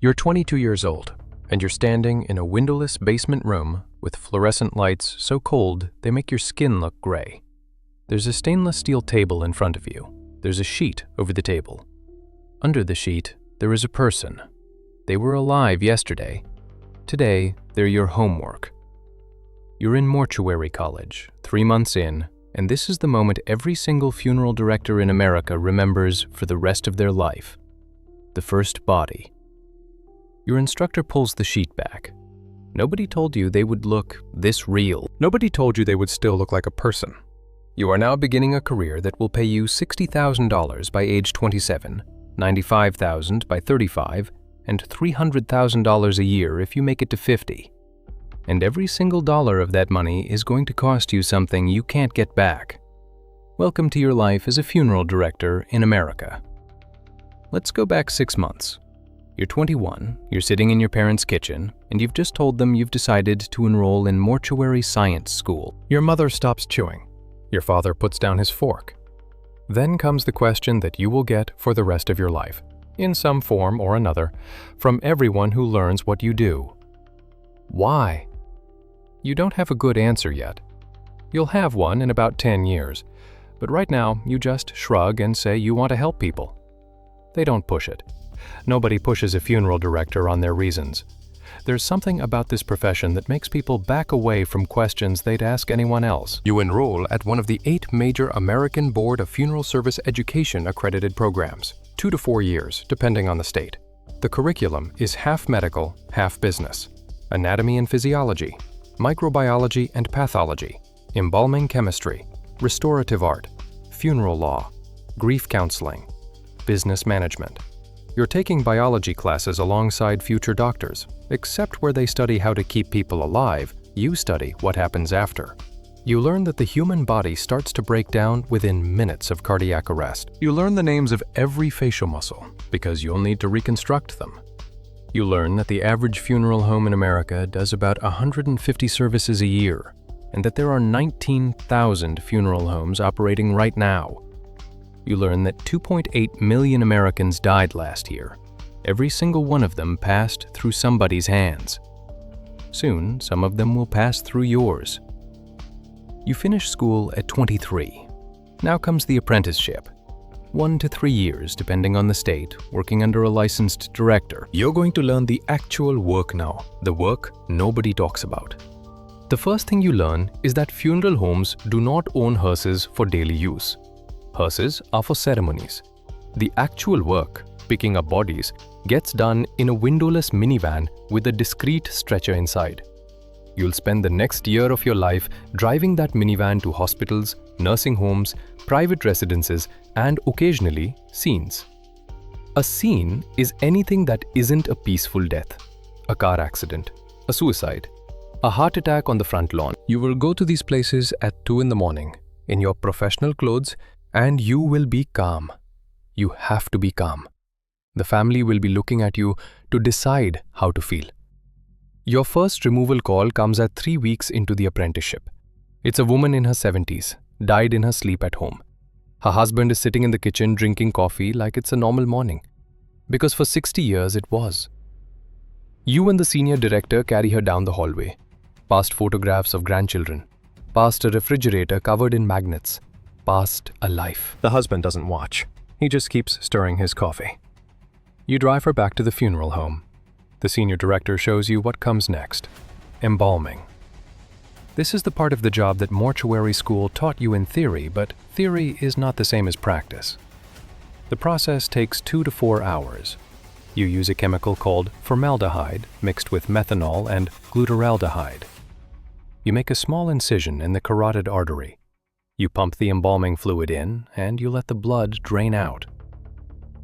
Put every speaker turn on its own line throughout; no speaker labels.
You're 22 years old, and you're standing in a windowless basement room with fluorescent lights so cold they make your skin look gray. There's a stainless steel table in front of you. There's a sheet over the table. Under the sheet, there is a person. They were alive yesterday. Today, they're your homework. You're in mortuary college, 3 months in, and this is the moment every single funeral director in America remembers for the rest of their life. The first body. Your instructor pulls the sheet back. Nobody told you they would look this real. Nobody told you they would still look like a person. You are now beginning a career that will pay you $60,000 by age 27, $95,000 by 35, and $300,000 a year if you make it to 50. And every single dollar of that money is going to cost you something you can't get back. Welcome to your life as a funeral director in America. Let's go back 6 months. You're 21, you're sitting in your parents' kitchen, and you've just told them you've decided to enroll in mortuary science school. Your mother stops chewing. Your father puts down his fork. Then comes the question that you will get for the rest of your life, in some form or another, from everyone who learns what you do. Why? You don't have a good answer yet. You'll have one in about 10 years, but right now you just shrug and say you want to help people. They don't push it. Nobody pushes a funeral director on their reasons. There's something about this profession that makes people back away from questions they'd ask anyone else. You enroll at one of the 8 major American Board of Funeral Service Education accredited programs, 2 to 4 years, depending on the state. The curriculum is half medical, half business. Anatomy and physiology, microbiology and pathology, embalming chemistry, restorative art, funeral law, grief counseling, business management. You're taking biology classes alongside future doctors, except where they study how to keep people alive, you study what happens after. You learn that the human body starts to break down within minutes of cardiac arrest. You learn the names of every facial muscle, because you'll need to reconstruct them. You learn that the average funeral home in America does about 150 services a year, and that there are 19,000 funeral homes operating right now. You learn that 2.8 million Americans died last year. Every single one of them passed through somebody's hands. Soon, some of them will pass through yours. You finish school at 23. Now comes the apprenticeship. 1 to 3 years, depending on the state, working under a licensed director. You're going to learn the actual work now, the work nobody talks about. The first thing you learn is that funeral homes do not own hearses for daily use. Hearses are for ceremonies. The actual work, picking up bodies, gets done in a windowless minivan with a discreet stretcher inside. You'll spend the next year of your life driving that minivan to hospitals, nursing homes, private residences, and occasionally scenes. A scene is anything that isn't a peaceful death, a car accident, a suicide, a heart attack on the front lawn. You will go to these places at 2 in the morning in your professional clothes, and you will be calm. You have to be calm. The family will be looking at you to decide how to feel. Your first removal call comes at 3 weeks into the apprenticeship. It's a woman in her 70s, died in her sleep at home. Her husband is sitting in the kitchen drinking coffee like it's a normal morning, because for 60 years it was. You and the senior director carry her down the hallway, past photographs of grandchildren, past a refrigerator covered in magnets, past a life. The husband doesn't watch. He just keeps stirring his coffee. You drive her back to the funeral home. The senior director shows you what comes next. Embalming. This is the part of the job that mortuary school taught you in theory, but theory is not the same as practice. The process takes 2 to 4 hours. You use a chemical called formaldehyde mixed with methanol and glutaraldehyde. You make a small incision in the carotid artery. You pump the embalming fluid in, and you let the blood drain out.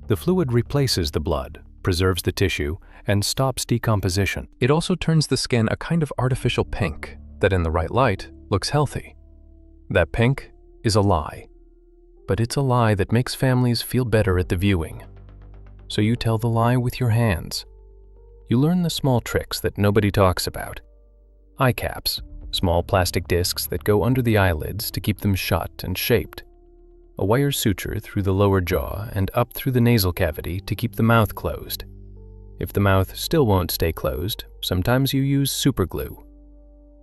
The fluid replaces the blood, preserves the tissue, and stops decomposition. It also turns the skin a kind of artificial pink that in the right light looks healthy. That pink is a lie. But it's a lie that makes families feel better at the viewing. So you tell the lie with your hands. You learn the small tricks that nobody talks about. Eye caps, small plastic discs that go under the eyelids to keep them shut and shaped. A wire suture through the lower jaw and up through the nasal cavity to keep the mouth closed. If the mouth still won't stay closed, sometimes you use superglue.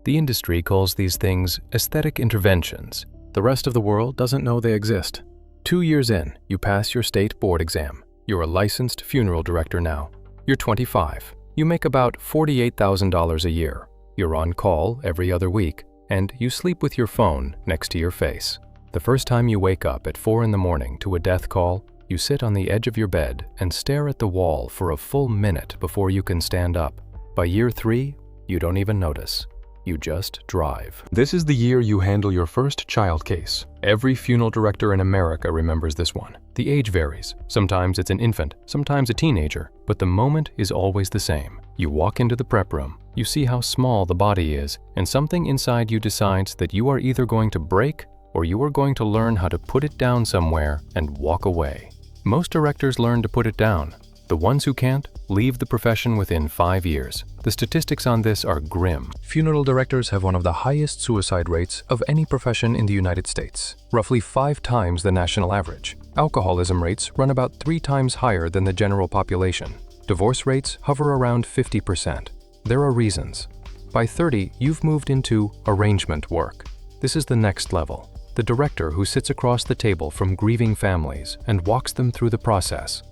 The industry calls these things aesthetic interventions. The rest of the world doesn't know they exist. 2 years in, you pass your state board exam. You're a licensed funeral director now. You're 25. You make about $48,000 a year. You're on call every other week, and you sleep with your phone next to your face. The first time you wake up at 4 in the morning to a death call, you sit on the edge of your bed and stare at the wall for a full minute before you can stand up. By year 3, you don't even notice. You just drive. This is the year you handle your first child case. Every funeral director in America remembers this one. The age varies. Sometimes it's an infant, sometimes a teenager, but the moment is always the same. You walk into the prep room, you see how small the body is, and something inside you decides that you are either going to break or you are going to learn how to put it down somewhere and walk away. Most directors learn to put it down. The ones who can't leave the profession within 5 years. The statistics on this are grim. Funeral directors have one of the highest suicide rates of any profession in the United States, roughly 5 times the national average. Alcoholism rates run about 3 times higher than the general population. Divorce rates hover around 50%. There are reasons. By 30, you've moved into arrangement work. This is the next level. The director who sits across the table from grieving families and walks them through the process.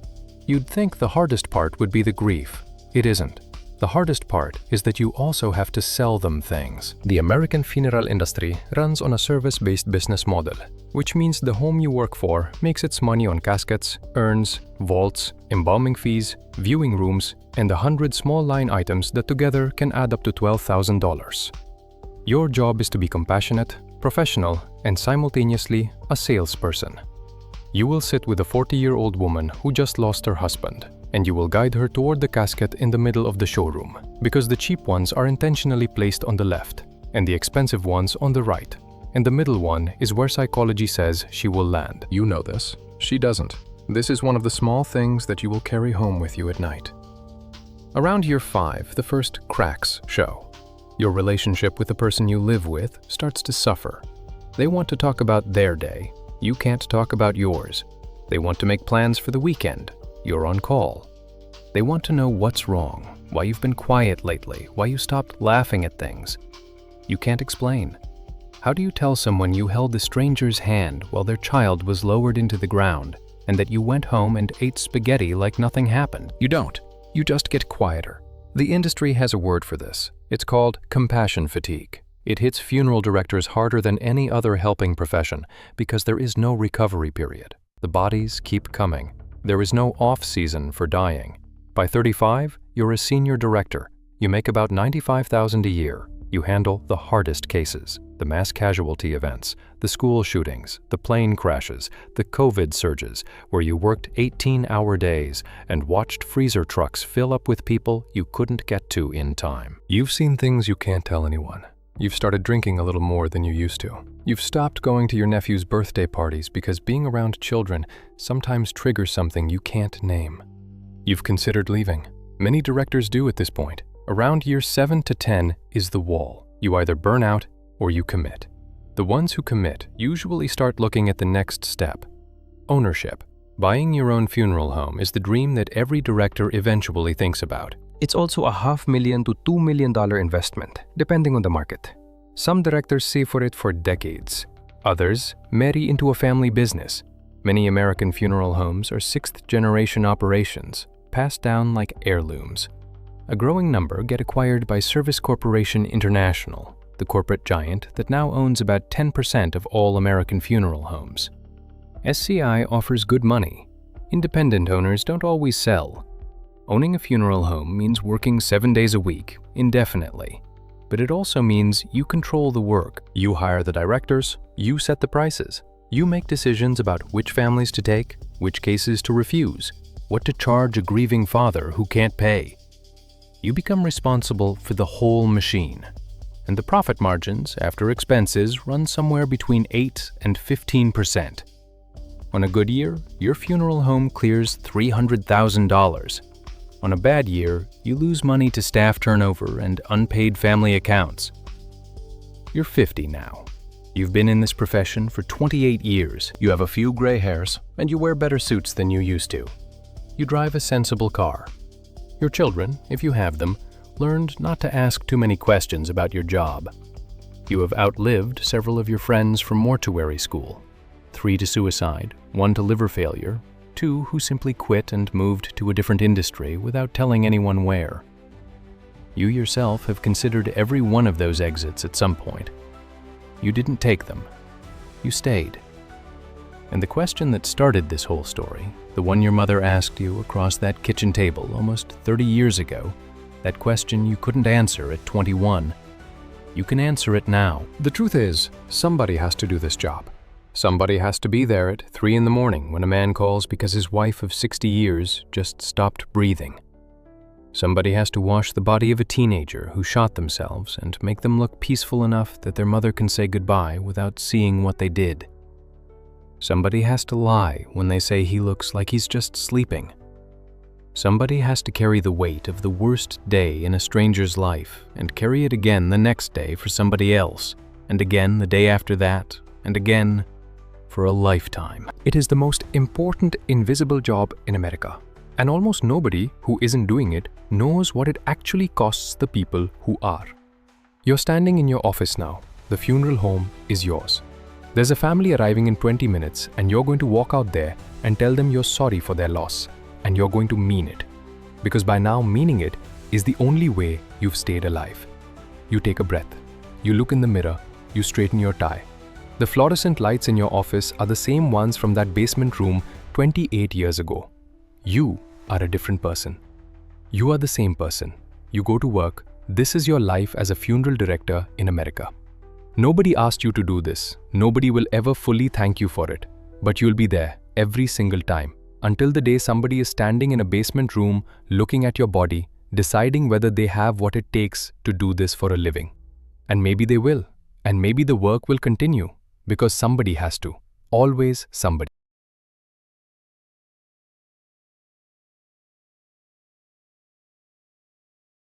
You'd think the hardest part would be the grief. It isn't. The hardest part is that you also have to sell them things. The American funeral industry runs on a service-based business model, which means the home you work for makes its money on caskets, urns, vaults, embalming fees, viewing rooms, and 100 small line items that together can add up to $12,000. Your job is to be compassionate, professional, and simultaneously a salesperson. You will sit with a 40-year-old woman who just lost her husband, and you will guide her toward the casket in the middle of the showroom, because the cheap ones are intentionally placed on the left, and the expensive ones on the right, and the middle one is where psychology says she will land. You know this. She doesn't. This is one of the small things that you will carry home with you at night. Around year 5, the first cracks show. Your relationship with the person you live with starts to suffer. They want to talk about their day. You can't talk about yours. They want to make plans for the weekend. You're on call. They want to know what's wrong, why you've been quiet lately, why you stopped laughing at things. You can't explain. How do you tell someone you held a stranger's hand while their child was lowered into the ground and that you went home and ate spaghetti like nothing happened? You don't. You just get quieter. The industry has a word for this. It's called compassion fatigue. It hits funeral directors harder than any other helping profession because there is no recovery period. The bodies keep coming. There is no off-season for dying. By 35, you're a senior director. You make about $95,000 a year. You handle the hardest cases, the mass casualty events, the school shootings, the plane crashes, the COVID surges, where you worked 18-hour days and watched freezer trucks fill up with people you couldn't get to in time. You've seen things you can't tell anyone. You've started drinking a little more than you used to. You've stopped going to your nephew's birthday parties because being around children sometimes triggers something you can't name. You've considered leaving. Many directors do at this point. Around year 7 to 10 is the wall. You either burn out or you commit. The ones who commit usually start looking at the next step. Ownership. Buying your own funeral home is the dream that every director eventually thinks about. It's also a $500,000 to $2 million investment, depending on the market. Some directors save for it for decades. Others marry into a family business. Many American funeral homes are 6th-generation operations, passed down like heirlooms. A growing number get acquired by Service Corporation International, the corporate giant that now owns about 10% of all American funeral homes. SCI offers good money. Independent owners don't always sell. Owning a funeral home means working 7 days a week, indefinitely. But it also means you control the work. You hire the directors, you set the prices. You make decisions about which families to take, which cases to refuse, what to charge a grieving father who can't pay. You become responsible for the whole machine. And the profit margins, after expenses, run somewhere between 8 and 15%. On a good year, your funeral home clears $300,000. On a bad year, you lose money to staff turnover and unpaid family accounts. You're 50 now. You've been in this profession for 28 years. You have a few gray hairs, and you wear better suits than you used to. You drive a sensible car. Your children, if you have them, learned not to ask too many questions about your job. You have outlived several of your friends from mortuary school. 3 to suicide, 1 to liver failure, 2 who simply quit and moved to a different industry without telling anyone where. You yourself have considered every one of those exits at some point. You didn't take them. You stayed. And the question that started this whole story, the one your mother asked you across that kitchen table almost 30 years ago, that question you couldn't answer at 21, you can answer it now.
The truth is, somebody has to do this job. Somebody has to be there at 3 in the morning when a man calls because his wife of 60 years just stopped breathing. Somebody has to wash the body of a teenager who shot themselves and make them look peaceful enough that their mother can say goodbye without seeing what they did. Somebody has to lie when they say he looks like he's just sleeping. Somebody has to carry the weight of the worst day in a stranger's life and carry it again the next day for somebody else, and again the day after that, and again for a lifetime.
It is the most important invisible job in America, and almost nobody who isn't doing it knows what it actually costs the people who are. You're standing in your office now. The funeral home is yours. There's a family arriving in 20 minutes, and you're going to walk out there and tell them you're sorry for their loss, and you're going to mean it. Because by now meaning it is the only way you've stayed alive. You take a breath. You look in the mirror. You straighten your tie. The fluorescent lights in your office are the same ones from that basement room 28 years ago. You are a different person. You are the same person. You go to work. This is your life as a funeral director in America. Nobody asked you to do this. Nobody will ever fully thank you for it. But you'll be there every single time until the day somebody is standing in a basement room looking at your body, deciding whether they have what it takes to do this for a living. And maybe they will. And maybe the work will continue because somebody has to. Always somebody.